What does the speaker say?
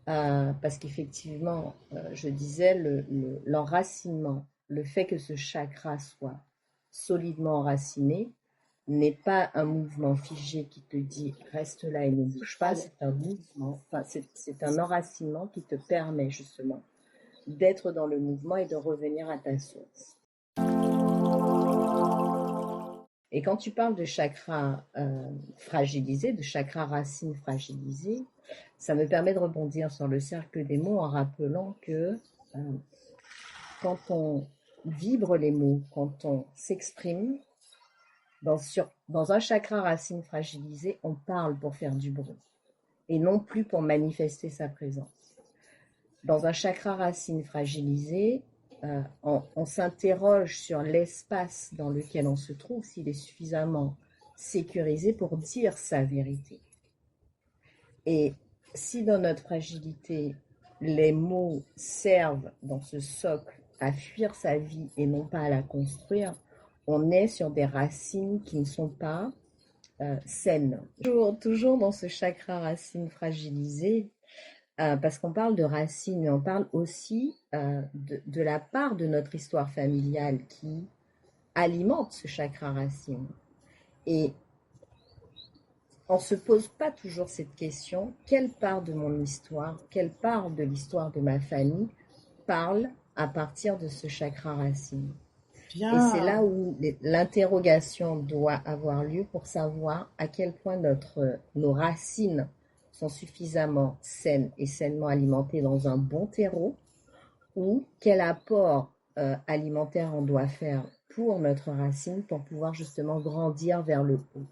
parce qu'effectivement, je disais, l'enracinement, le fait que ce chakra soit solidement enraciné, n'est pas un mouvement figé qui te dit reste là et ne bouge pas, c'est un mouvement, enfin, c'est un enracinement qui te permet justement d'être dans le mouvement et de revenir à ta source. Et quand tu parles de chakra fragilisé, de chakra racine fragilisé, ça me permet de rebondir sur le cercle des mots en rappelant que quand on vibre les mots, quand on s'exprime, dans un chakra racine fragilisé, on parle pour faire du bruit et non plus pour manifester sa présence. Dans un chakra racine fragilisé, on s'interroge sur l'espace dans lequel on se trouve, s'il est suffisamment sécurisé pour dire sa vérité. Et si dans notre fragilité, les mots servent dans ce socle à fuir sa vie et non pas à la construire, on est sur des racines qui ne sont pas saines. Toujours dans ce chakra racine fragilisé, parce qu'on parle de racines, mais on parle aussi de la part de notre histoire familiale qui alimente ce chakra racine. Et on ne se pose pas toujours cette question, quelle part de mon histoire, quelle part de l'histoire de ma famille parle à partir de ce chakra racine. Bien. Et c'est là où l'interrogation doit avoir lieu pour savoir à quel point nos racines sont suffisamment saines et sainement alimentées dans un bon terreau, ou quel apport alimentaire on doit faire pour notre racine pour pouvoir justement grandir vers le haut.